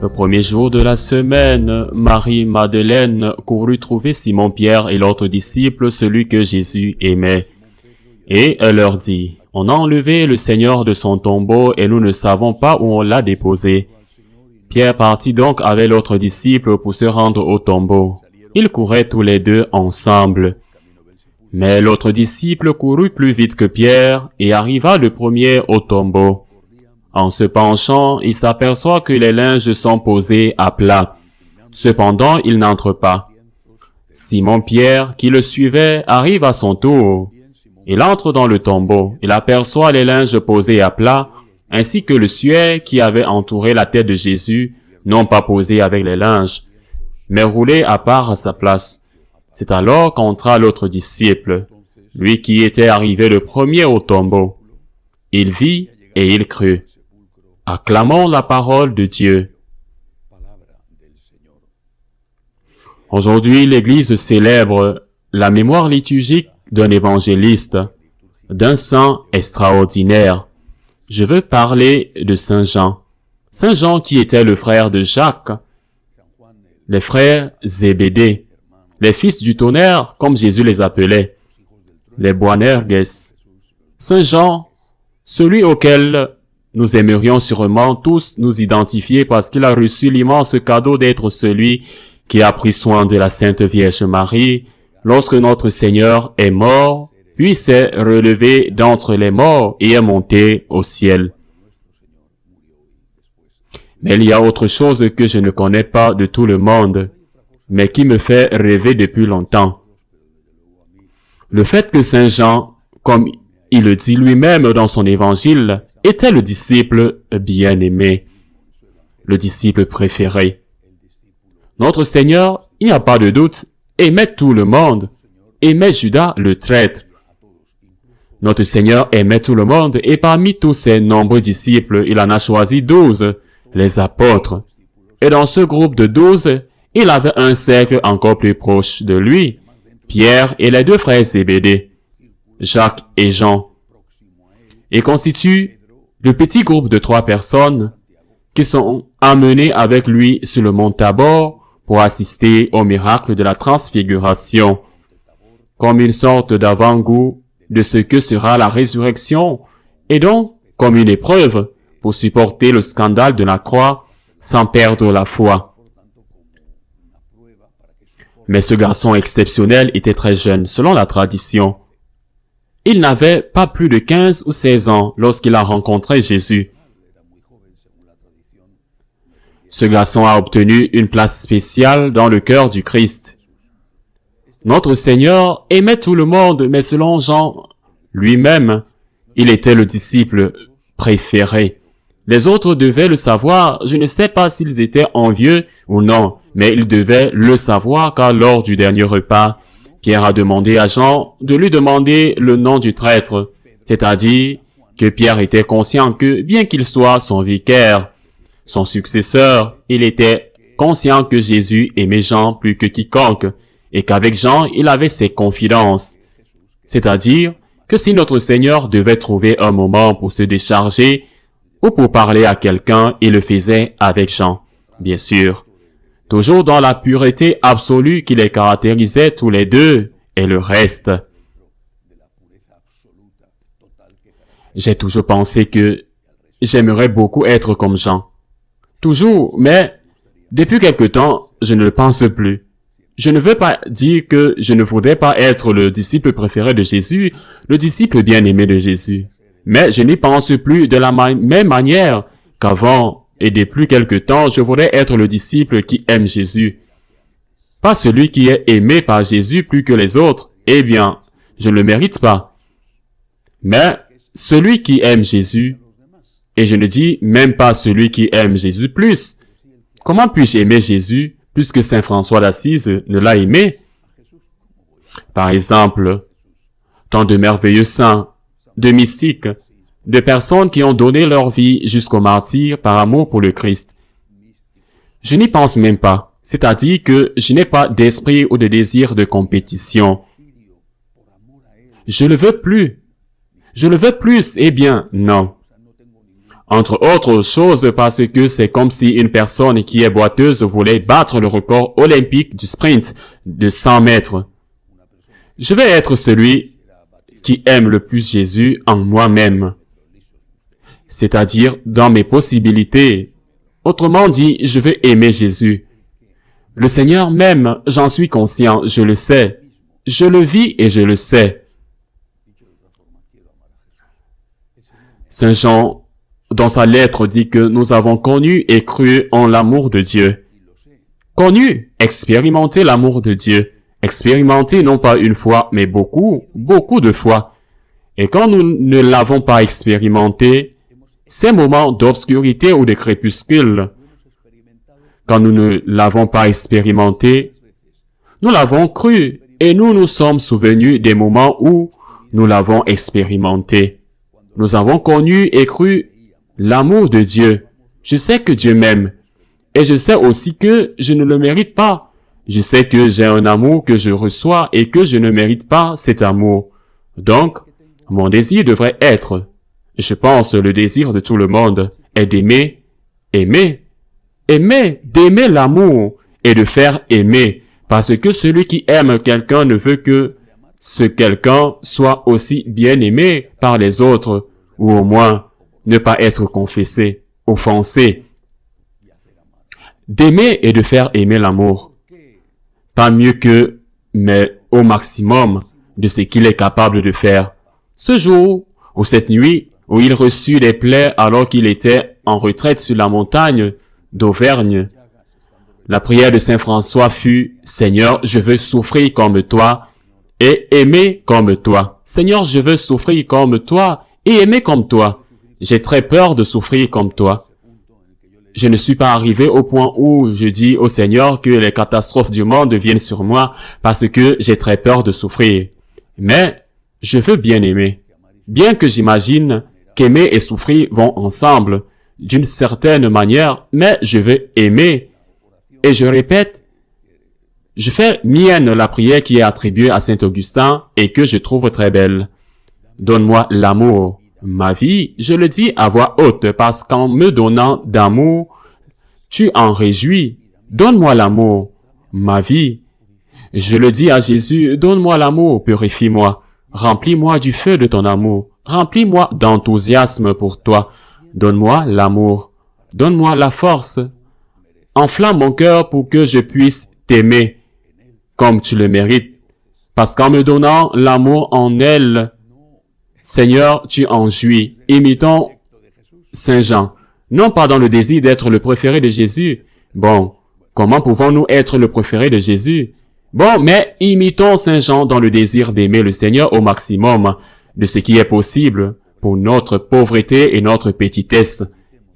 Le premier jour de la semaine, Marie-Madeleine courut trouver Simon-Pierre et l'autre disciple, celui que Jésus aimait. Et elle leur dit, « On a enlevé le Seigneur de son tombeau et nous ne savons pas où on l'a déposé. » Pierre partit donc avec l'autre disciple pour se rendre au tombeau. Ils couraient tous les deux ensemble. Mais l'autre disciple courut plus vite que Pierre et arriva le premier au tombeau. En se penchant, il s'aperçoit que les linges sont posés à plat. Cependant, il n'entre pas. Simon-Pierre, qui le suivait, arrive à son tour. Il entre dans le tombeau. Il aperçoit les linges posés à plat, ainsi que le suaire qui avait entouré la tête de Jésus, non pas posé avec les linges, mais roulé à part à sa place. C'est alors qu'entra l'autre disciple, lui qui était arrivé le premier au tombeau. Il vit et il crut. Acclamons la parole de Dieu. Aujourd'hui, l'Église célèbre la mémoire liturgique d'un évangéliste, d'un saint extraordinaire. Je veux parler de Saint Jean. Saint Jean qui était le frère de Jacques, les frères Zébédée, les fils du tonnerre, comme Jésus les appelait, les Boanerges. Saint Jean, celui auquel nous aimerions sûrement tous nous identifier parce qu'il a reçu l'immense cadeau d'être celui qui a pris soin de la Sainte Vierge Marie lorsque notre Seigneur est mort, puis s'est relevé d'entre les morts et est monté au ciel. Mais il y a autre chose que je ne connais pas de tout le monde, mais qui me fait rêver depuis longtemps. Le fait que Saint Jean, comme il le dit lui-même dans son évangile, était le disciple bien-aimé, le disciple préféré. Notre Seigneur, il n'y a pas de doute, aimait tout le monde, aimait Judas le traître. Notre Seigneur aimait tout le monde et parmi tous ses nombreux disciples, il en a choisi 12, les apôtres. Et dans ce groupe de 12, il avait un cercle encore plus proche de lui, Pierre et les deux frères Zébédée, Jacques et Jean. Il constitue le petit groupe de 3 personnes qui sont amenées avec lui sur le mont Tabor pour assister au miracle de la transfiguration, comme une sorte d'avant-goût de ce que sera la résurrection, et donc comme une épreuve pour supporter le scandale de la croix sans perdre la foi. Mais ce garçon exceptionnel était très jeune, selon la tradition. Il n'avait pas plus de 15 ou 16 ans lorsqu'il a rencontré Jésus. Ce garçon a obtenu une place spéciale dans le cœur du Christ. Notre Seigneur aimait tout le monde, mais selon Jean lui-même, il était le disciple préféré. Les autres devaient le savoir, je ne sais pas s'ils étaient envieux ou non, mais ils devaient le savoir car lors du dernier repas, Pierre a demandé à Jean de lui demander le nom du traître, c'est-à-dire que Pierre était conscient que, bien qu'il soit son vicaire, son successeur, il était conscient que Jésus aimait Jean plus que quiconque, et qu'avec Jean, il avait ses confidences. C'est-à-dire que si notre Seigneur devait trouver un moment pour se décharger ou pour parler à quelqu'un, il le faisait avec Jean, bien sûr. Toujours dans la pureté absolue qui les caractérisait tous les deux, et le reste. J'ai toujours pensé que j'aimerais beaucoup être comme Jean. Toujours, mais depuis quelque temps, je ne le pense plus. Je ne veux pas dire que je ne voudrais pas être le disciple préféré de Jésus, le disciple bien-aimé de Jésus. Mais je n'y pense plus de la même manière qu'avant. Et depuis quelque temps, je voudrais être le disciple qui aime Jésus. Pas celui qui est aimé par Jésus plus que les autres. Eh bien, je ne le mérite pas. Mais celui qui aime Jésus, et je ne dis même pas celui qui aime Jésus plus. Comment puis-je aimer Jésus plus que Saint François d'Assise ne l'a aimé? Par exemple, tant de merveilleux saints, de mystiques, de personnes qui ont donné leur vie jusqu'au martyr par amour pour le Christ. Je n'y pense même pas, c'est-à-dire que je n'ai pas d'esprit ou de désir de compétition. Je le veux plus. Je le veux plus, eh bien, non. Entre autres choses parce que c'est comme si une personne qui est boiteuse voulait battre le record olympique du sprint de 100 mètres. Je vais être celui qui aime le plus Jésus en moi-même, c'est-à-dire dans mes possibilités. Autrement dit, je veux aimer Jésus. Le Seigneur m'aime, j'en suis conscient, je le sais. Je le vis et je le sais. Saint Jean, dans sa lettre, dit que nous avons connu et cru en l'amour de Dieu. Connu, expérimenté l'amour de Dieu. Expérimenté non pas une fois, mais beaucoup de fois. Et quand nous ne l'avons pas expérimenté, ces moments d'obscurité ou de crépuscule, quand nous ne l'avons pas expérimenté, nous l'avons cru et nous nous sommes souvenus des moments où nous l'avons expérimenté. Nous avons connu et cru l'amour de Dieu. Je sais que Dieu m'aime et je sais aussi que je ne le mérite pas. Je sais que j'ai un amour que je reçois et que je ne mérite pas cet amour. Donc, mon désir devrait être, je pense le désir de tout le monde, est d'aimer, d'aimer l'amour et de faire aimer. Parce que celui qui aime quelqu'un ne veut que ce quelqu'un soit aussi bien aimé par les autres, ou au moins ne pas être confessé, offensé. D'aimer et de faire aimer l'amour. Pas mieux que, mais au maximum de ce qu'il est capable de faire. Ce jour, ou cette nuit, où il reçut des plaies alors qu'il était en retraite sur la montagne d'Auvergne, la prière de Saint François fut « Seigneur, je veux souffrir comme toi et aimer comme toi. Seigneur, je veux souffrir comme toi et aimer comme toi. J'ai très peur de souffrir comme toi. » Je ne suis pas arrivé au point où je dis au Seigneur que les catastrophes du monde viennent sur moi parce que j'ai très peur de souffrir. Mais je veux bien aimer. Bien que j'imagine qu'aimer et souffrir vont ensemble d'une certaine manière, mais je veux aimer. Et je répète, je fais mienne la prière qui est attribuée à Saint Augustin et que je trouve très belle. Donne-moi l'amour. Ma vie, je le dis à voix haute parce qu'en me donnant d'amour, tu en réjouis. Donne-moi l'amour. Ma vie, je le dis à Jésus, donne-moi l'amour, purifie-moi. Remplis-moi du feu de ton amour. Remplis-moi d'enthousiasme pour toi. Donne-moi l'amour. Donne-moi la force. Enflamme mon cœur pour que je puisse t'aimer comme tu le mérites. Parce qu'en me donnant l'amour en elle, Seigneur, tu en jouis. Imitons Saint Jean. Non pas dans le désir d'être le préféré de Jésus. Bon, comment pouvons-nous être le préféré de Jésus? Bon, mais imitons Saint Jean dans le désir d'aimer le Seigneur au maximum de ce qui est possible pour notre pauvreté et notre petitesse.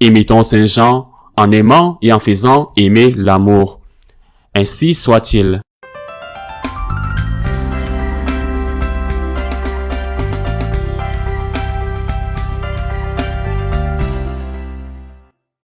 Imitons Saint Jean en aimant et en faisant aimer l'amour. Ainsi soit-il.